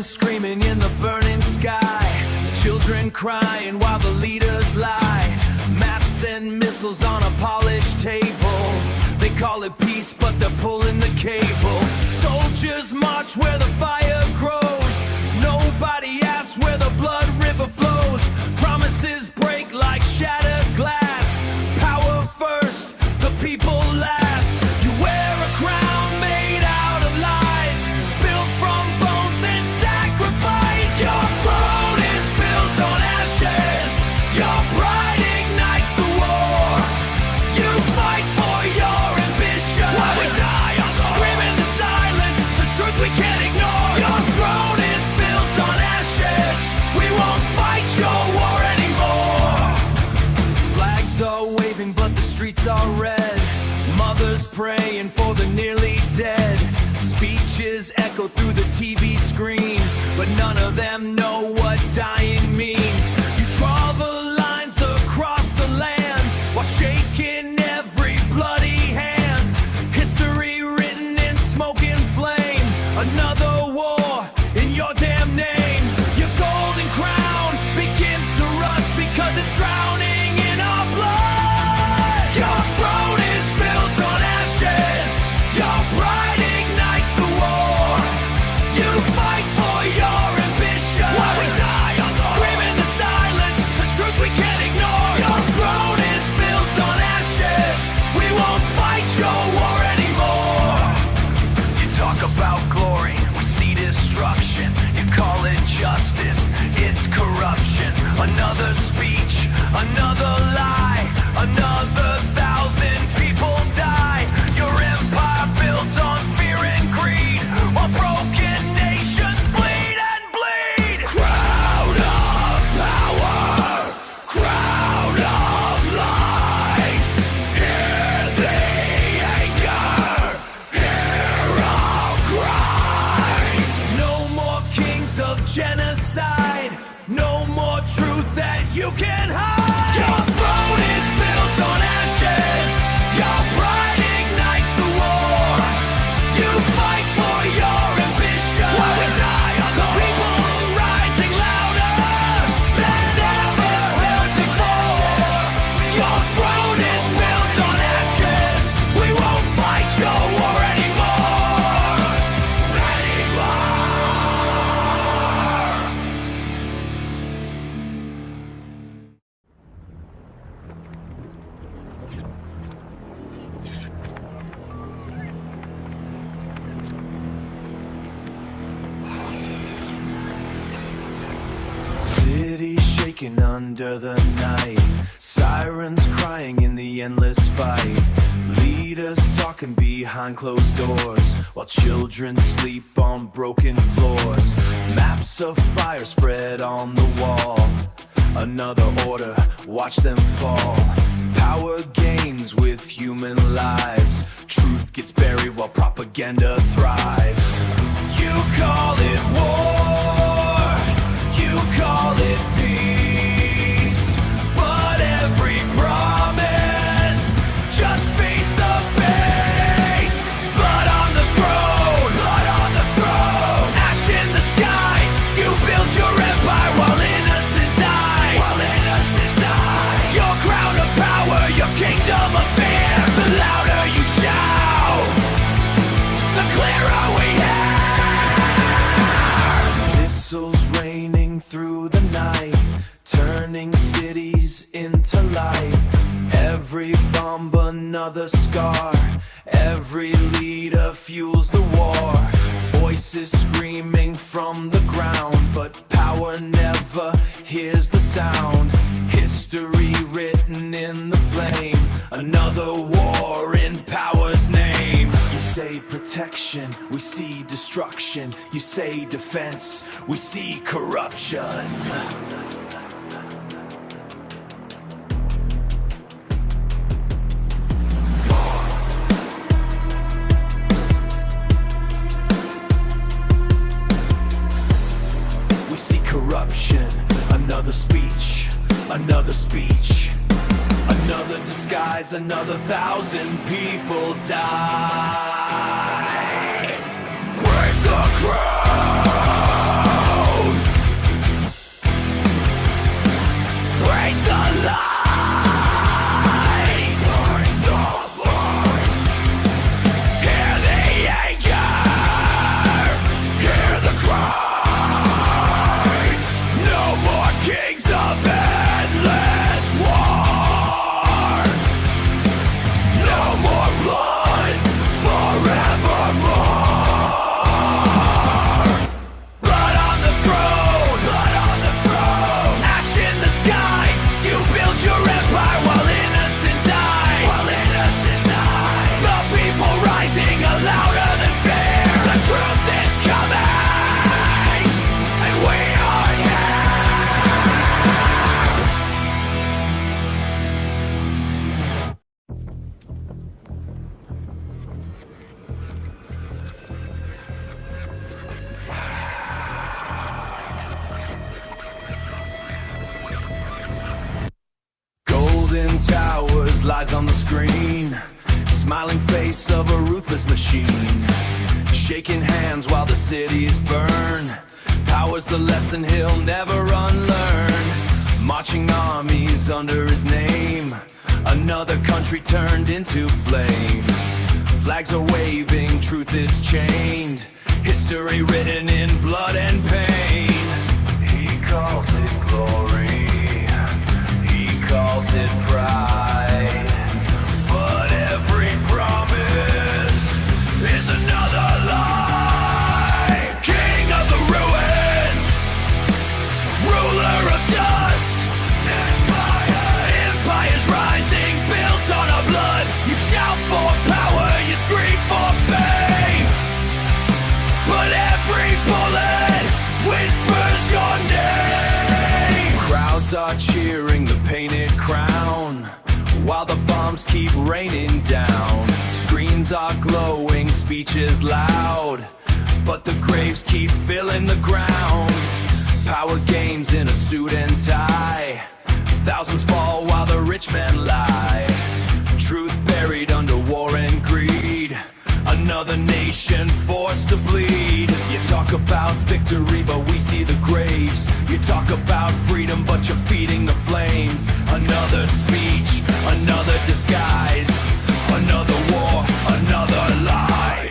Sirens screaming in the burning sky, children crying while the leaders lie. Maps and missiles on a polished table. They call it peace, but they're pulling the cable. Soldiers march where the fire grows. Nobody asks where the blood river flows. Promises break like shattered glass. Power first, the people last. You wear a crown made out of lies, built from bones and sacrifice. Your throne is built on ashes. Your pride ignites the war. You fight for your ambition while we die on the scream in the silence, the truth we can't ignore. Your throne is built on ashes. We won't fight your war anymore. Flags are waving but the streets are red. Mothers praying for the nearly dead. Speeches echo through the TV screen, but none of them know what dying means. You draw the lines across the land while shaking every bloody hand. History written in smoke and flame. Another war in your damn name. Your golden crown begins to rust because it's drowning in our blood. Your throne is built on ashes. Your pride ignites the war. You fight for your ambition while we die on the scream in the silence, the truth we can't ignore. Your throne is built on ashes. We won't fight your war anymore. You talk about glory, we see destruction. You call it justice, it's corruption. Another speech, another lie, another 1,000 people die. Your empire built on fear and greed, while broken nations bleed and bleed. Crowd of power, crowd of lies. Hear the anger, hear our cries. No more kings of genocide, no more truth that you can hide. Your throne is built on ashes. Your pride ignites the war. You fight for your ambition while we die on the people rising louder than ever before. Your throne is built on ashes. We won't fight your war anymore. City shaking under the night, sirens crying in the endless fight. Leaders talking behind closed doors, while children sleep on broken floors. Maps of fire spread on the wall. Another order, watch them fall. Power gains with human lives. Truth gets buried while propaganda thrives. You call it war, you call it peace, but every promise just fades the beast. Blood on the throne, blood on the throne. Ash in the sky, you build your empire while innocent die, while innocent die. Your crown of power, your kingdom of fear. The louder you shout, the clearer we hear. Missiles raining through the night, turning cities into light. Every bomb another scar, every leader fuels the war. Voices screaming from the ground, but power never hears the sound. History written in the flame, another war in power's name. You say protection, we see destruction. You say defense, we see corruption. We see corruption, another speech, another speech, another disguise, another 1,000 people die. Break the crown. Jesus lies on the screen, smiling face of a ruthless machine. Shaking hands while the cities burn, power's the lesson he'll never unlearn. Marching armies under his name, another country turned into flame. Flags are waving, truth is chained, history written in blood and pain. He calls it glory, he calls it pride, but every promise is another lie. King of the ruins, ruler of dust, empire's rising, built on our blood. You shout for power, you scream for fame, but every bullet whispers your name. Crowds are cheering the painted crown, while the bombs keep raining down. Screens are glowing, speech is loud, but the graves keep filling the ground. Power games in a suit and tie, thousands fall while the rich men lie. Truth buried under war and greed, another nation forced to bleed. You talk about victory, but we see the graves. You talk about freedom, but you're feeding the flames. Another speech, another disguise, another war, another lie.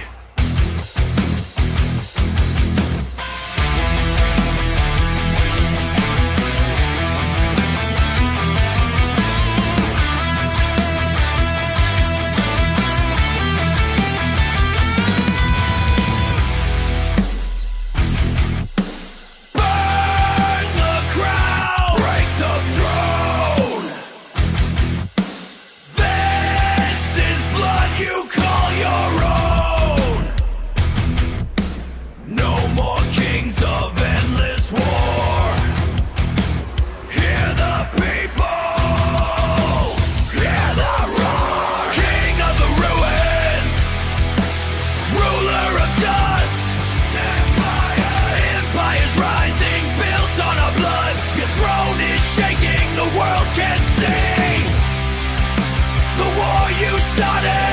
The war you started